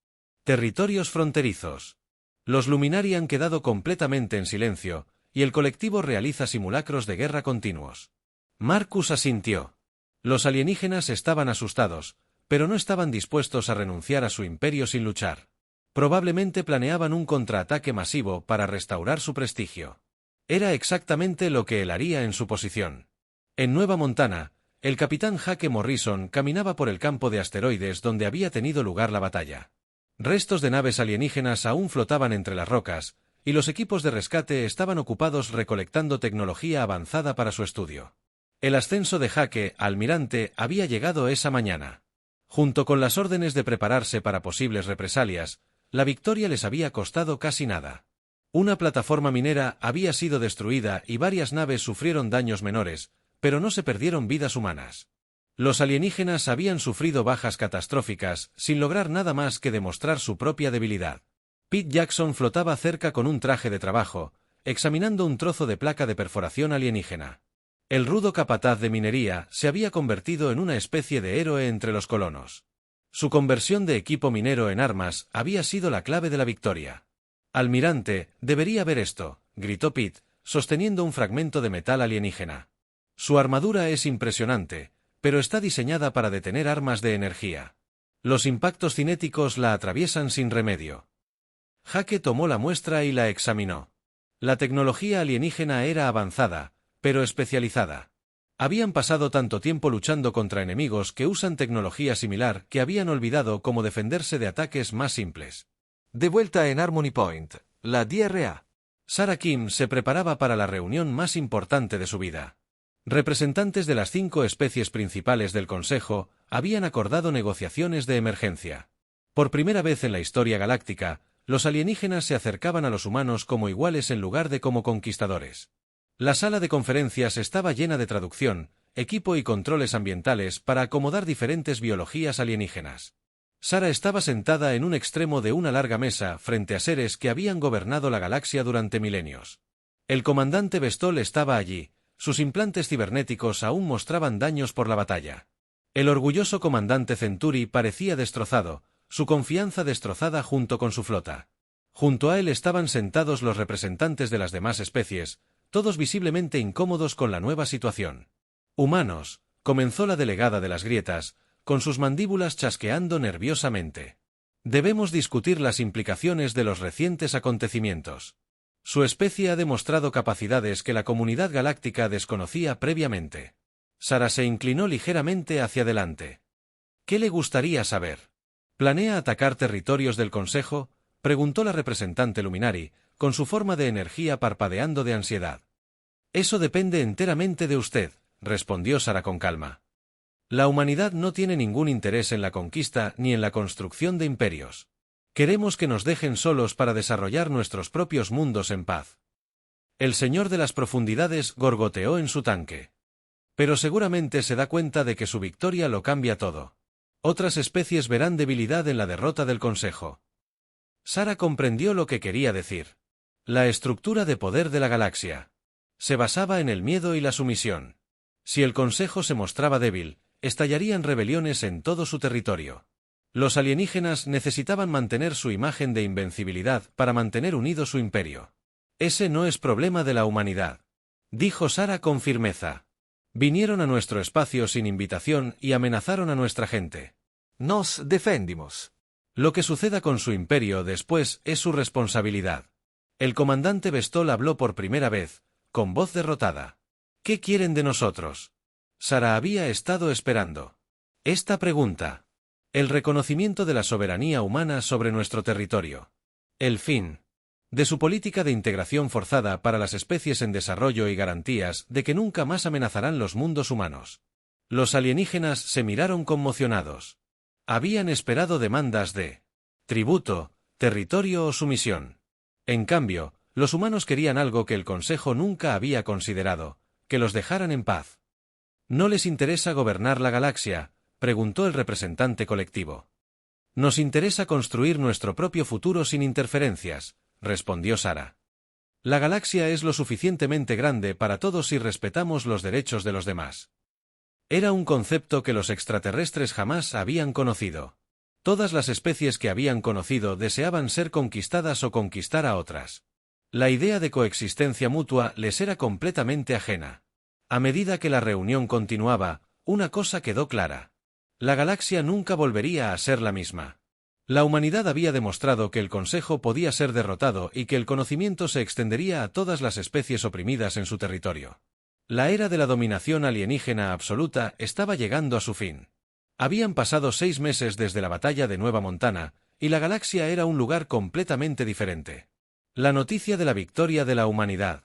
territorios fronterizos. Los Luminari han quedado completamente en silencio, y el colectivo realiza simulacros de guerra continuos. Marcus asintió. Los alienígenas estaban asustados, pero no estaban dispuestos a renunciar a su imperio sin luchar. Probablemente planeaban un contraataque masivo para restaurar su prestigio. Era exactamente lo que él haría en su posición. En Nueva Montana, el capitán Jake Morrison caminaba por el campo de asteroides donde había tenido lugar la batalla. Restos de naves alienígenas aún flotaban entre las rocas, y los equipos de rescate estaban ocupados recolectando tecnología avanzada para su estudio. El ascenso de Jake a almirante había llegado esa mañana. Junto con las órdenes de prepararse para posibles represalias, la victoria les había costado casi nada. Una plataforma minera había sido destruida y varias naves sufrieron daños menores, pero no se perdieron vidas humanas. Los alienígenas habían sufrido bajas catastróficas, sin lograr nada más que demostrar su propia debilidad. Pete Jackson flotaba cerca con un traje de trabajo, examinando un trozo de placa de perforación alienígena. El rudo capataz de minería se había convertido en una especie de héroe entre los colonos. Su conversión de equipo minero en armas había sido la clave de la victoria. «Almirante, debería ver esto», gritó Pete, sosteniendo un fragmento de metal alienígena. Su armadura es impresionante, pero está diseñada para detener armas de energía. Los impactos cinéticos la atraviesan sin remedio. Jake tomó la muestra y la examinó. La tecnología alienígena era avanzada, pero especializada. Habían pasado tanto tiempo luchando contra enemigos que usan tecnología similar que habían olvidado cómo defenderse de ataques más simples. De vuelta en Harmony Point, la DRA. Sarah Kim se preparaba para la reunión más importante de su vida. Representantes de las 5 especies principales del Consejo habían acordado negociaciones de emergencia. Por primera vez en la historia galáctica, los alienígenas se acercaban a los humanos como iguales en lugar de como conquistadores. La sala de conferencias estaba llena de traducción, equipo y controles ambientales para acomodar diferentes biologías alienígenas. Sarah estaba sentada en un extremo de una larga mesa frente a seres que habían gobernado la galaxia durante milenios. El comandante Bestol estaba allí, sus implantes cibernéticos aún mostraban daños por la batalla. El orgulloso comandante Centuri parecía destrozado, su confianza destrozada junto con su flota. Junto a él estaban sentados los representantes de las demás especies, todos visiblemente incómodos con la nueva situación. «Humanos», comenzó la delegada de las grietas, con sus mandíbulas chasqueando nerviosamente. «Debemos discutir las implicaciones de los recientes acontecimientos. Su especie ha demostrado capacidades que la comunidad galáctica desconocía previamente». Sarah se inclinó ligeramente hacia adelante. «¿Qué le gustaría saber? ¿Planea atacar territorios del Consejo?», preguntó la representante Luminari, con su forma de energía parpadeando de ansiedad. «Eso depende enteramente de usted», respondió Sarah con calma. «La humanidad no tiene ningún interés en la conquista ni en la construcción de imperios. Queremos que nos dejen solos para desarrollar nuestros propios mundos en paz». El señor de las profundidades gorgoteó en su tanque. «Pero seguramente se da cuenta de que su victoria lo cambia todo. Otras especies verán debilidad en la derrota del Consejo». Sarah comprendió lo que quería decir. La estructura de poder de la galaxia se basaba en el miedo y la sumisión. Si el Consejo se mostraba débil, estallarían rebeliones en todo su territorio. Los alienígenas necesitaban mantener su imagen de invencibilidad para mantener unido su imperio. «Ese no es problema de la humanidad», dijo Sarah con firmeza. «Vinieron a nuestro espacio sin invitación y amenazaron a nuestra gente. Nos defendimos. Lo que suceda con su imperio después es su responsabilidad». El comandante Bestol habló por primera vez, con voz derrotada. «¿Qué quieren de nosotros?». Sarah había estado esperando esta pregunta. El reconocimiento de la soberanía humana sobre nuestro territorio. El fin de su política de integración forzada para las especies en desarrollo y garantías de que nunca más amenazarán los mundos humanos. Los alienígenas se miraron conmocionados. Habían esperado demandas de tributo, territorio o sumisión. En cambio, los humanos querían algo que el Consejo nunca había considerado, que los dejaran en paz. «¿No les interesa gobernar la galaxia?», preguntó el representante colectivo. «Nos interesa construir nuestro propio futuro sin interferencias», respondió Sarah. «La galaxia es lo suficientemente grande para todos si respetamos los derechos de los demás». Era un concepto que los extraterrestres jamás habían conocido. Todas las especies que habían conocido deseaban ser conquistadas o conquistar a otras. La idea de coexistencia mutua les era completamente ajena. A medida que la reunión continuaba, una cosa quedó clara. La galaxia nunca volvería a ser la misma. La humanidad había demostrado que el Consejo podía ser derrotado y que el conocimiento se extendería a todas las especies oprimidas en su territorio. La era de la dominación alienígena absoluta estaba llegando a su fin. Habían pasado 6 meses desde la batalla de Nueva Montana, y la galaxia era un lugar completamente diferente. La noticia de la victoria de la humanidad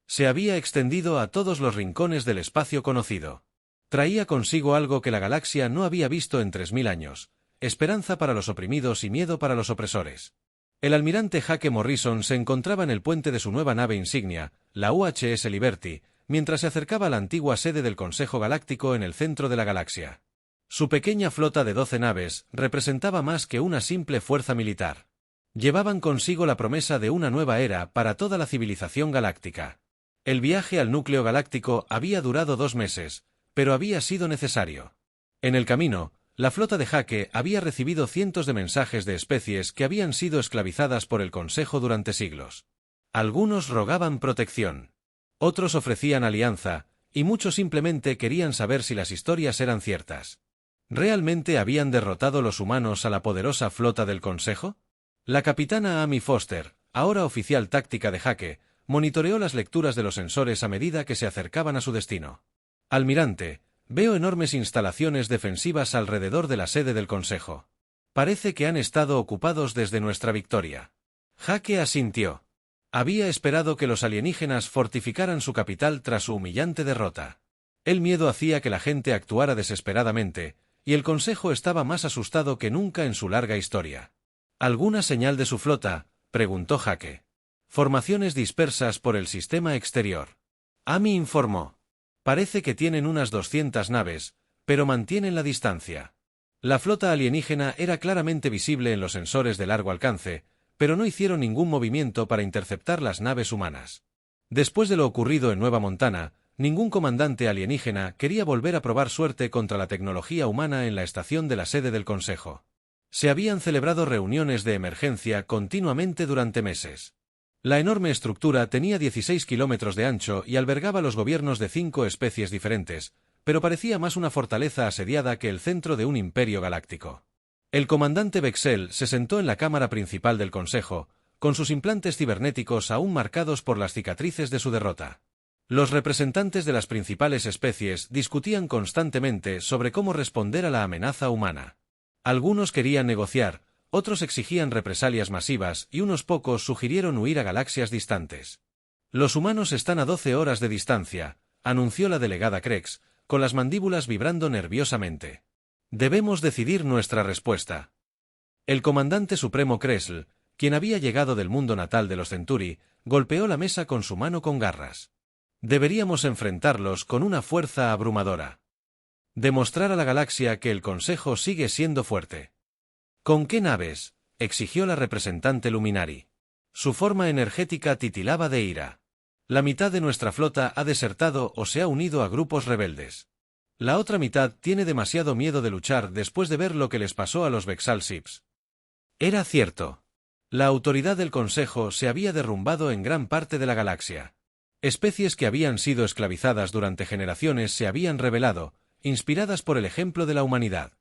se había extendido a todos los rincones del espacio conocido. Traía consigo algo que la galaxia no había visto en 3000 años, esperanza para los oprimidos y miedo para los opresores. El almirante Jake Morrison se encontraba en el puente de su nueva nave insignia, la UHS Liberty, mientras se acercaba a la antigua sede del Consejo Galáctico en el centro de la galaxia. Su pequeña flota de 12 naves representaba más que una simple fuerza militar. Llevaban consigo la promesa de una nueva era para toda la civilización galáctica. El viaje al núcleo galáctico había durado 2 meses, pero había sido necesario. En el camino, la flota de Jake había recibido cientos de mensajes de especies que habían sido esclavizadas por el Consejo durante siglos. Algunos rogaban protección. Otros ofrecían alianza, y muchos simplemente querían saber si las historias eran ciertas. ¿Realmente habían derrotado los humanos a la poderosa flota del Consejo? La capitana Amy Foster, ahora oficial táctica de Jake, monitoreó las lecturas de los sensores a medida que se acercaban a su destino. Almirante, veo enormes instalaciones defensivas alrededor de la sede del Consejo. Parece que han estado ocupados desde nuestra victoria. Jake asintió. Había esperado que los alienígenas fortificaran su capital tras su humillante derrota. El miedo hacía que la gente actuara desesperadamente, y el Consejo estaba más asustado que nunca en su larga historia. ¿Alguna señal de su flota?, preguntó Jake. Formaciones dispersas por el sistema exterior. Amy informó. Parece que tienen unas 200 naves, pero mantienen la distancia. La flota alienígena era claramente visible en los sensores de largo alcance, pero no hicieron ningún movimiento para interceptar las naves humanas. Después de lo ocurrido en Nueva Montana, ningún comandante alienígena quería volver a probar suerte contra la tecnología humana en la estación de la sede del Consejo. Se habían celebrado reuniones de emergencia continuamente durante meses. La enorme estructura tenía 16 kilómetros de ancho y albergaba los gobiernos de 5 especies diferentes, pero parecía más una fortaleza asediada que el centro de un imperio galáctico. El comandante Bexel se sentó en la cámara principal del Consejo, con sus implantes cibernéticos aún marcados por las cicatrices de su derrota. Los representantes de las principales especies discutían constantemente sobre cómo responder a la amenaza humana. Algunos querían negociar, otros exigían represalias masivas y unos pocos sugirieron huir a galaxias distantes. Los humanos están a 12 horas de distancia, anunció la delegada Krex, con las mandíbulas vibrando nerviosamente. Debemos decidir nuestra respuesta. El comandante supremo Kressl, quien había llegado del mundo natal de los Centuri, golpeó la mesa con su mano con garras. Deberíamos enfrentarlos con una fuerza abrumadora. Demostrar a la galaxia que el Consejo sigue siendo fuerte. ¿Con qué naves?, exigió la representante Luminari. Su forma energética titilaba de ira. La mitad de nuestra flota ha desertado o se ha unido a grupos rebeldes. La otra mitad tiene demasiado miedo de luchar después de ver lo que les pasó a los Vexal Ships. Era cierto. La autoridad del Consejo se había derrumbado en gran parte de la galaxia. Especies que habían sido esclavizadas durante generaciones se habían rebelado, inspiradas por el ejemplo de la humanidad.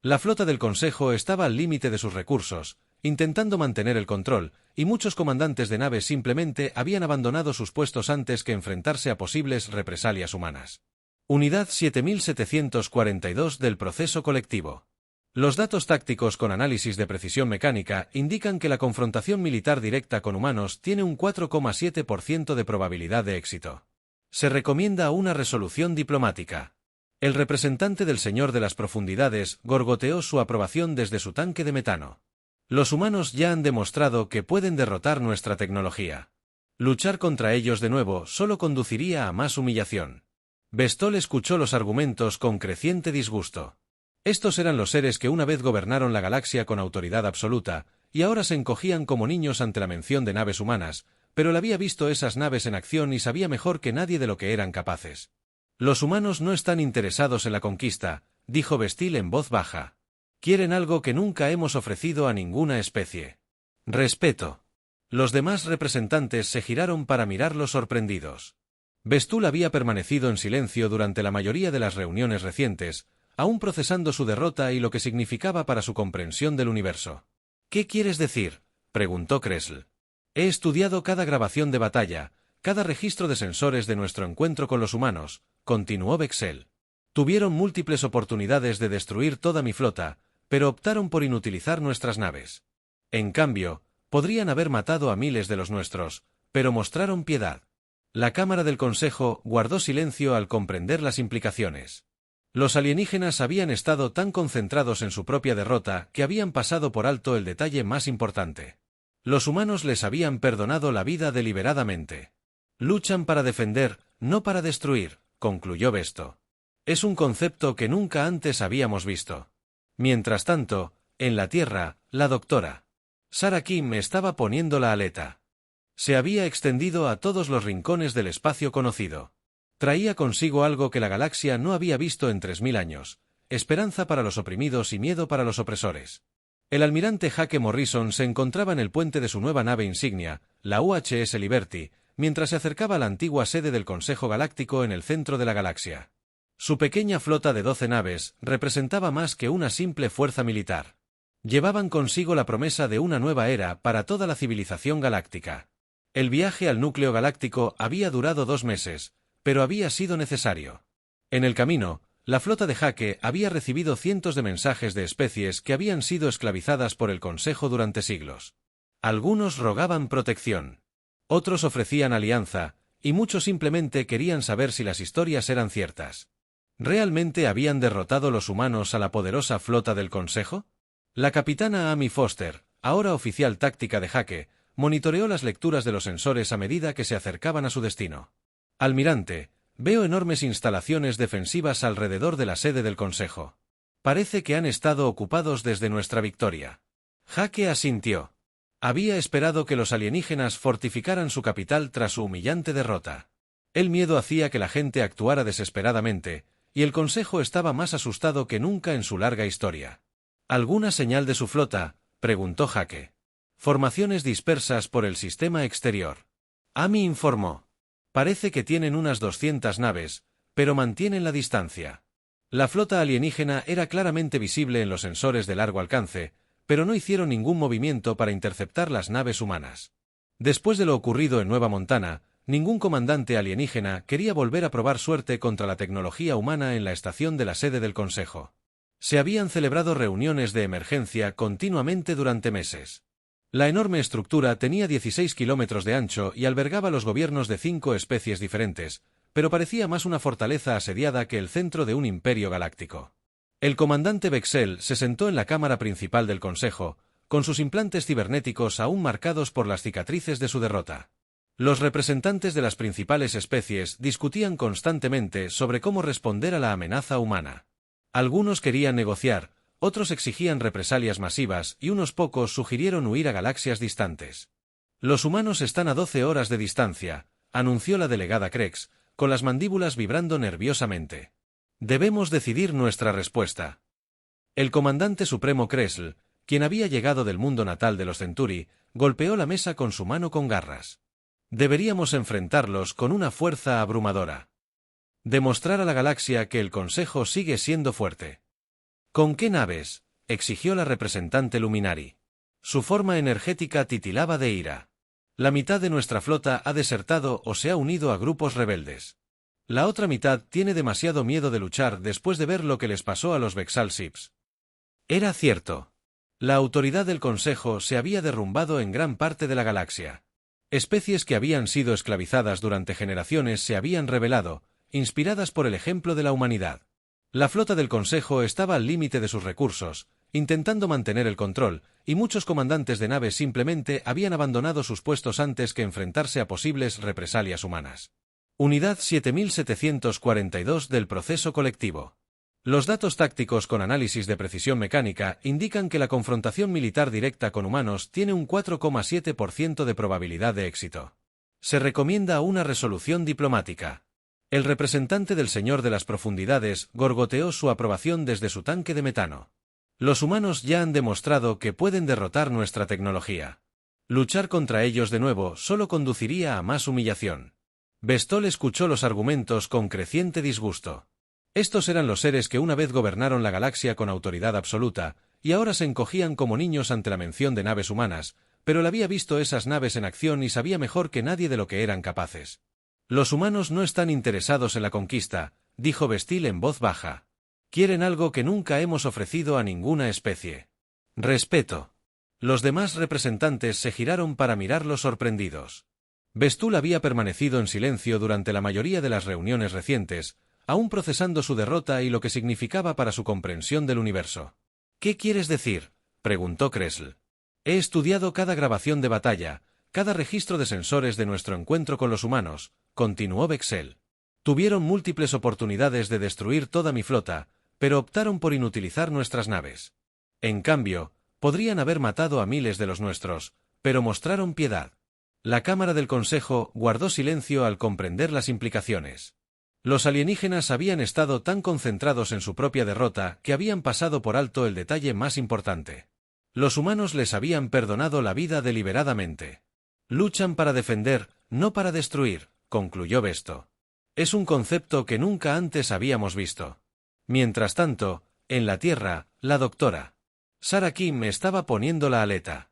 La flota del Consejo estaba al límite de sus recursos, intentando mantener el control, y muchos comandantes de naves simplemente habían abandonado sus puestos antes que enfrentarse a posibles represalias humanas. Unidad 7742 del proceso colectivo. Los datos tácticos con análisis de precisión mecánica indican que la confrontación militar directa con humanos tiene un 4,7% de probabilidad de éxito. Se recomienda una resolución diplomática. El representante del Señor de las Profundidades gorgoteó su aprobación desde su tanque de metano. Los humanos ya han demostrado que pueden derrotar nuestra tecnología. Luchar contra ellos de nuevo solo conduciría a más humillación. Bestol escuchó los argumentos con creciente disgusto. Estos eran los seres que una vez gobernaron la galaxia con autoridad absoluta, y ahora se encogían como niños ante la mención de naves humanas, pero él había visto esas naves en acción y sabía mejor que nadie de lo que eran capaces. Los humanos no están interesados en la conquista, dijo Bestil en voz baja. Quieren algo que nunca hemos ofrecido a ninguna especie. Respeto. Los demás representantes se giraron para mirarlos sorprendidos. Bestul había permanecido en silencio durante la mayoría de las reuniones recientes, aún procesando su derrota y lo que significaba para su comprensión del universo. ¿Qué quieres decir?, preguntó Kressl. He estudiado cada grabación de batalla, cada registro de sensores de nuestro encuentro con los humanos, continuó Bexel. Tuvieron múltiples oportunidades de destruir toda mi flota, pero optaron por inutilizar nuestras naves. En cambio, podrían haber matado a miles de los nuestros, pero mostraron piedad. La Cámara del Consejo guardó silencio al comprender las implicaciones. Los alienígenas habían estado tan concentrados en su propia derrota que habían pasado por alto el detalle más importante. Los humanos les habían perdonado la vida deliberadamente. Luchan para defender, no para destruir, concluyó Besto. Es un concepto que nunca antes habíamos visto. Mientras tanto, en la Tierra, la doctora Sarah Kim estaba poniendo la aleta. Se había extendido a todos los rincones del espacio conocido. Traía consigo algo que la galaxia no había visto en 3000 años, esperanza para los oprimidos y miedo para los opresores. El almirante Jake Morrison se encontraba en el puente de su nueva nave insignia, la UHS Liberty, mientras se acercaba a la antigua sede del Consejo Galáctico en el centro de la galaxia. Su pequeña flota de 12 naves representaba más que una simple fuerza militar. Llevaban consigo la promesa de una nueva era para toda la civilización galáctica. El viaje al núcleo galáctico había durado 2 meses, pero había sido necesario. En el camino, la flota de Jake había recibido cientos de mensajes de especies que habían sido esclavizadas por el Consejo durante siglos. Algunos rogaban protección. Otros ofrecían alianza, y muchos simplemente querían saber si las historias eran ciertas. ¿Realmente habían derrotado los humanos a la poderosa flota del Consejo? La capitana Amy Foster, ahora oficial táctica de Jake, monitoreó las lecturas de los sensores a medida que se acercaban a su destino. Almirante, veo enormes instalaciones defensivas alrededor de la sede del Consejo. Parece que han estado ocupados desde nuestra victoria. Jake asintió. Había esperado que los alienígenas fortificaran su capital tras su humillante derrota. El miedo hacía que la gente actuara desesperadamente, y el Consejo estaba más asustado que nunca en su larga historia. ¿Alguna señal de su flota?, preguntó Jake. Formaciones dispersas por el sistema exterior. Amy informó. Parece que tienen unas 200 naves, pero mantienen la distancia. La flota alienígena era claramente visible en los sensores de largo alcance, pero no hicieron ningún movimiento para interceptar las naves humanas. Después de lo ocurrido en Nueva Montana, ningún comandante alienígena quería volver a probar suerte contra la tecnología humana en la estación de la sede del Consejo. Se habían celebrado reuniones de emergencia continuamente durante meses. La enorme estructura tenía 16 kilómetros de ancho y albergaba los gobiernos de 5 especies diferentes, pero parecía más una fortaleza asediada que el centro de un imperio galáctico. El comandante Bexel se sentó en la cámara principal del Consejo, con sus implantes cibernéticos aún marcados por las cicatrices de su derrota. Los representantes de las principales especies discutían constantemente sobre cómo responder a la amenaza humana. Algunos querían negociar, otros exigían represalias masivas y unos pocos sugirieron huir a galaxias distantes. Los humanos están a 12 horas de distancia, anunció la delegada Krex, con las mandíbulas vibrando nerviosamente. Debemos decidir nuestra respuesta. El comandante supremo Kressl, quien había llegado del mundo natal de los Centuri, golpeó la mesa con su mano con garras. Deberíamos enfrentarlos con una fuerza abrumadora. Demostrar a la galaxia que el Consejo sigue siendo fuerte. ¿Con qué naves?, exigió la representante Luminari. Su forma energética titilaba de ira. La mitad de nuestra flota ha desertado o se ha unido a grupos rebeldes. La otra mitad tiene demasiado miedo de luchar después de ver lo que les pasó a los Vexal Ships. Era cierto. La autoridad del Consejo se había derrumbado en gran parte de la galaxia. Especies que habían sido esclavizadas durante generaciones se habían rebelado, inspiradas por el ejemplo de la humanidad. La flota del Consejo estaba al límite de sus recursos, intentando mantener el control, y muchos comandantes de naves simplemente habían abandonado sus puestos antes que enfrentarse a posibles represalias humanas. Unidad 7742 del proceso colectivo. Los datos tácticos con análisis de precisión mecánica indican que la confrontación militar directa con humanos tiene un 4,7% de probabilidad de éxito. Se recomienda una resolución diplomática. El representante del Señor de las Profundidades gorgoteó su aprobación desde su tanque de metano. Los humanos ya han demostrado que pueden derrotar nuestra tecnología. Luchar contra ellos de nuevo solo conduciría a más humillación. Bestol escuchó los argumentos con creciente disgusto. Estos eran los seres que una vez gobernaron la galaxia con autoridad absoluta, y ahora se encogían como niños ante la mención de naves humanas, pero él había visto esas naves en acción y sabía mejor que nadie de lo que eran capaces. Los humanos no están interesados en la conquista, dijo Bestil en voz baja. Quieren algo que nunca hemos ofrecido a ninguna especie. Respeto. Los demás representantes se giraron para mirarlos sorprendidos. Bestul había permanecido en silencio durante la mayoría de las reuniones recientes, aún procesando su derrota y lo que significaba para su comprensión del universo. ¿Qué quieres decir?, preguntó Kressl. He estudiado cada grabación de batalla, cada registro de sensores de nuestro encuentro con los humanos, continuó Bexel. Tuvieron múltiples oportunidades de destruir toda mi flota, pero optaron por inutilizar nuestras naves. En cambio, podrían haber matado a miles de los nuestros, pero mostraron piedad. La Cámara del Consejo guardó silencio al comprender las implicaciones. Los alienígenas habían estado tan concentrados en su propia derrota que habían pasado por alto el detalle más importante. Los humanos les habían perdonado la vida deliberadamente. Luchan para defender, no para destruir, concluyó Besto. Es un concepto que nunca antes habíamos visto. Mientras tanto, en la Tierra, la doctora Sarah Kim estaba poniendo la aleta.